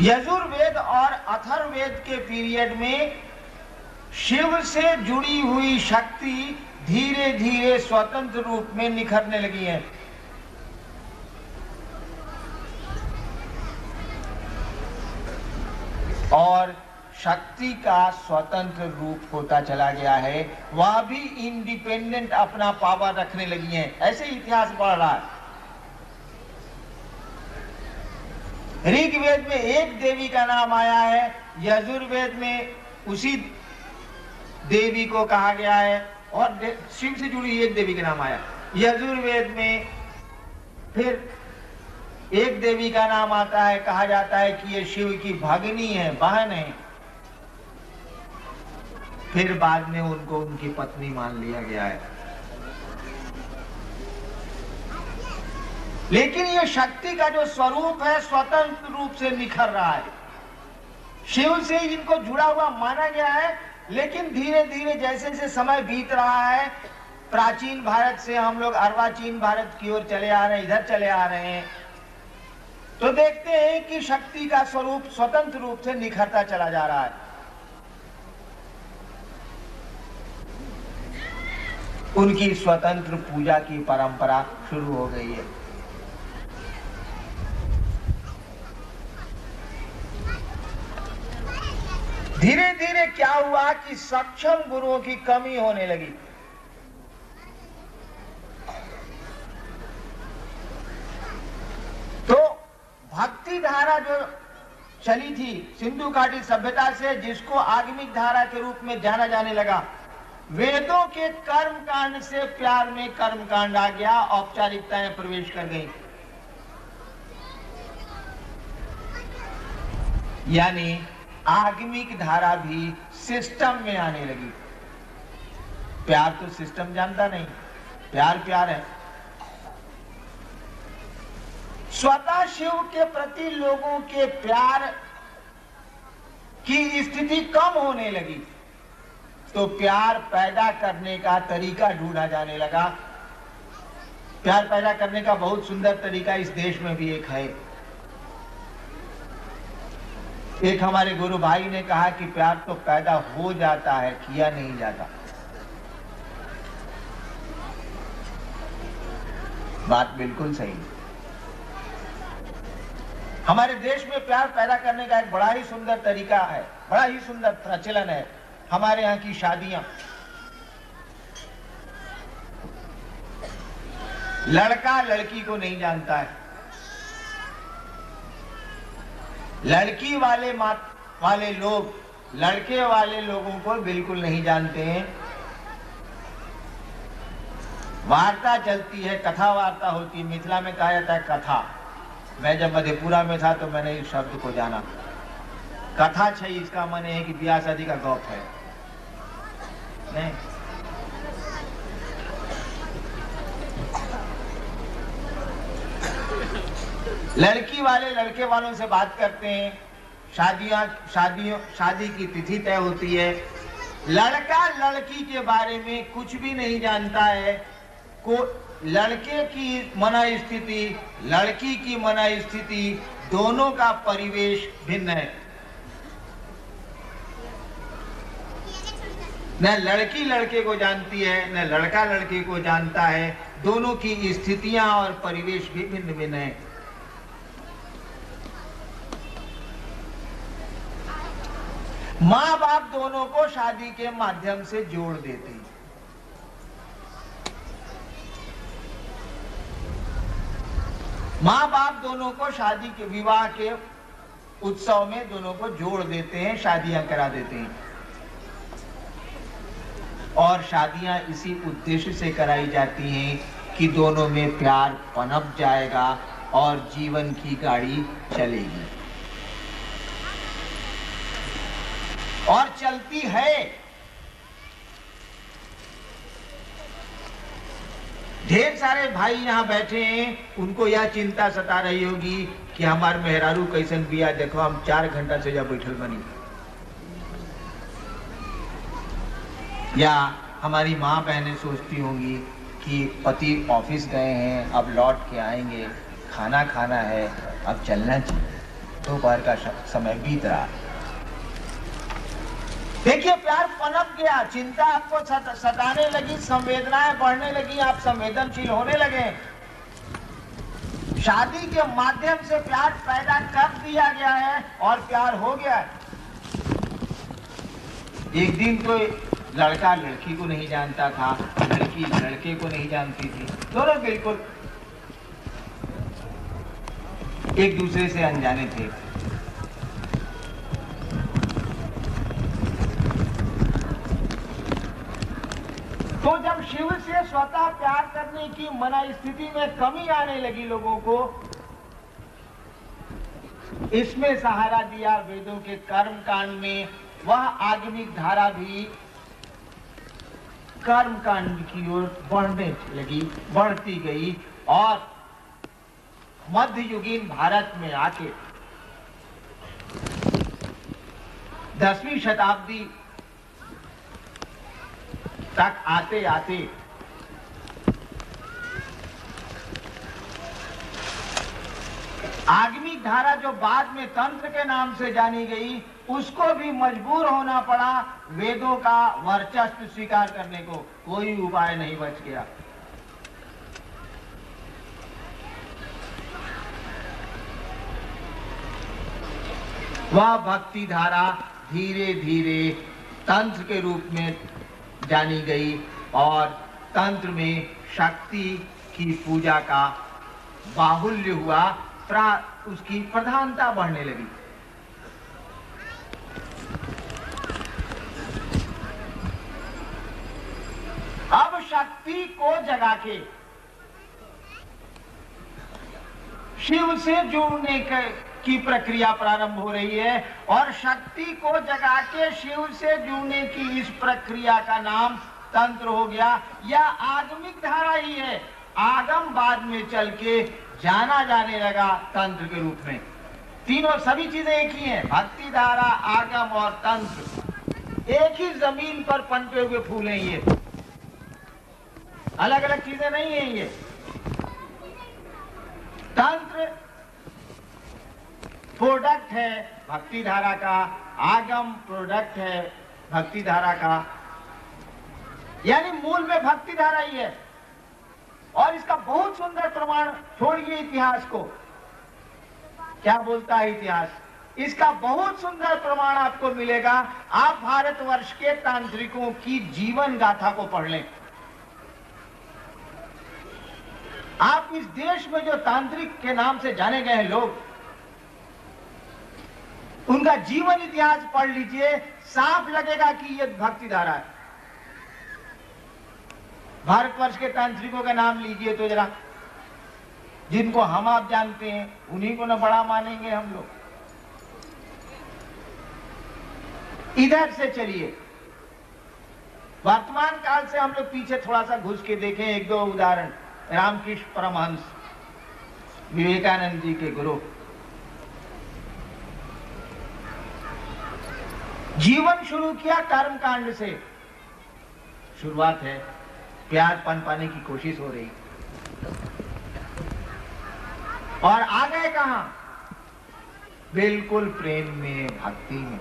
यजुर्वेद और अथर्ववेद के पीरियड में शिव से जुड़ी हुई शक्ति धीरे धीरे स्वतंत्र रूप में निखरने लगी है। और शक्ति का स्वतंत्र रूप होता चला गया है, वह भी इंडिपेंडेंट अपना पावर रखने लगी हैं। ऐसे इतिहास बढ़ रहा है। ऋग्वेद में एक देवी का नाम आया है, यजुर्वेद में उसी देवी को कहा गया है, और शिव से जुड़ी एक देवी का नाम आया। यजुर्वेद में फिर एक देवी का नाम आता है, कहा जाता है कि ये शिव की भगिनी है, बहन है। फिर बाद में उनको उनकी पत्नी मान लिया गया है। लेकिन ये शक्ति का जो स्वरूप है स्वतंत्र रूप से निखर रहा है। शिव से इनको जुड़ा हुआ माना गया है, लेकिन धीरे धीरे जैसे जैसे समय बीत रहा है, प्राचीन भारत से हम लोग अर्वाचीन भारत की ओर चले आ रहे हैं, इधर चले आ रहे हैं, तो देखते हैं कि शक्ति का स्वरूप स्वतंत्र रूप से निखरता चला जा रहा है। उनकी स्वतंत्र पूजा की परंपरा शुरू हो गई है। धीरे धीरे क्या हुआ कि सक्षम गुरुओं की कमी होने लगी। तो भक्ति धारा जो चली थी सिंधु घाटी सभ्यता से, जिसको आगमिक धारा के रूप में जाना जाने लगा, वेदों के कर्म कांड से प्यार में कर्म कांड आ गया, औपचारिकताएं प्रवेश कर गई। यानी आगमिक धारा भी सिस्टम में आने लगी। प्यार तो सिस्टम जानता नहीं, प्यार प्यार है। स्वतः शिव के प्रति लोगों के प्यार की स्थिति कम होने लगी, तो प्यार पैदा करने का तरीका ढूंढा जाने लगा। प्यार पैदा करने का बहुत सुंदर तरीका इस देश में भी एक है। एक हमारे गुरु भाई ने कहा कि प्यार तो पैदा हो जाता है, किया नहीं जाता। बात बिल्कुल सही। हमारे देश में प्यार पैदा करने का एक बड़ा ही सुंदर तरीका है, बड़ा ही सुंदर प्रचलन है। हमारे यहाँ की शादियां, लड़का लड़की को नहीं जानता है, लड़की वाले लोग लड़के वाले लोगों को बिल्कुल नहीं जानते हैं। वार्ता चलती है, कथा वार्ता होती है। मिथिला में कहा जाता है कथा। मैं जब मधेपुरा में था तो मैंने इस शब्द को जाना। कथा छई, इसका मन है कि ब्याह शादी का गप है, नहीं। लड़की वाले लड़के वालों से बात करते हैं, शादी की तिथि तय होती है। लड़का लड़की के बारे में कुछ भी नहीं जानता है। लड़के की मनःस्थिति, लड़की की मनःस्थिति, दोनों का परिवेश भिन्न है। न लड़की लड़के को जानती है, न लड़का लड़के को जानता है। दोनों की स्थितियां और परिवेश भी भिन्न भिन्न है। माँ बाप दोनों को शादी के माध्यम से जोड़ देते हैं। माँ बाप दोनों को शादी के विवाह के उत्सव में दोनों को जोड़ देते हैं, शादियां करा देते हैं। और शादियां इसी उद्देश्य से कराई जाती हैं कि दोनों में प्यार पनप जाएगा और जीवन की गाड़ी चलेगी। और चलती है। ढेर सारे भाई यहाँ बैठे हैं, उनको यह चिंता सता रही होगी कि हमार मेहरारू कैसन बिया, देखो हम 4 घंटा से जब बैठल बनी। या हमारी माँ बहनें सोचती होंगी कि पति ऑफिस गए हैं, अब लौट के आएंगे, खाना खाना है, अब चलना चाहिए। दोपहर का समय बीत रहा। देखिए प्यार पनप गया, चिंता आपको सताने लगी, संवेदनाएं बढ़ने लगी, आप संवेदनशील होने लगे। शादी के माध्यम से प्यार पैदा कर दिया गया है और प्यार हो गया है। एक दिन तो लड़का लड़की को नहीं जानता था, लड़की लड़के को नहीं जानती थी, दोनों बिल्कुल एक दूसरे से अनजाने थे। तो जब शिव से स्वतः प्यार करने की मना स्थिति में कमी आने लगी लोगों को, इसमें सहारा दिया वेदों के कर्म कांड में। वह आगमिक धारा भी कर्म कांड की ओर बढ़ने लगी, बढ़ती गई और मध्ययुगीन भारत में आके 10वीं शताब्दी तक आते आते आगमिक धारा जो बाद में तंत्र के नाम से जानी गई, उसको भी मजबूर होना पड़ा वेदों का वर्चस्व स्वीकार करने को। कोई उपाय नहीं बच गया। वह भक्ति धारा धीरे धीरे तंत्र के रूप में जानी गई और तंत्र में शक्ति की पूजा का बाहुल्य हुआ, उसकी प्रधानता बढ़ने लगी। अब शक्ति को जगा के शिव से जुड़ने की प्रक्रिया प्रारंभ हो रही है और शक्ति को जगा के शिव से जुड़ने की इस प्रक्रिया का नाम तंत्र हो गया। यह आगमिक धारा ही है, आगम बाद में चल के जाना जाने लगा तंत्र के रूप में। तीनों सभी चीजें एक ही हैं, भक्ति धारा, आगम और तंत्र एक ही जमीन पर पनपे हुए फूल हैं। ये अलग अलग चीजें नहीं है। ये तंत्र प्रोडक्ट है भक्ति धारा का, आगम प्रोडक्ट है भक्ति धारा का, यानी मूल में भक्ति धारा ही है। और इसका बहुत सुंदर प्रमाण, छोड़िए इतिहास को, क्या बोलता है इतिहास, इसका बहुत सुंदर प्रमाण आपको मिलेगा। आप भारतवर्ष के तांत्रिकों की जीवन गाथा को पढ़ लें। आप इस देश में जो तांत्रिक के नाम से जाने गए हैं लोग, उनका जीवन इतिहास पढ़ लीजिए, साफ लगेगा कि ये भक्ति धारा है। भारतवर्ष के तांत्रिकों का नाम लीजिए तो जरा, जिनको हम आप जानते हैं उन्हीं को न बड़ा मानेंगे हम लोग। इधर से चलिए, वर्तमान काल से हम लोग पीछे थोड़ा सा घुस के देखें एक दो उदाहरण। रामकृष्ण परमहंस, विवेकानंद जी के गुरु, जीवन शुरू किया कर्म कांड से। शुरुआत है, प्यार पनपाने की कोशिश हो रही और आ गए कहां? बिल्कुल प्रेम में, भक्ति में।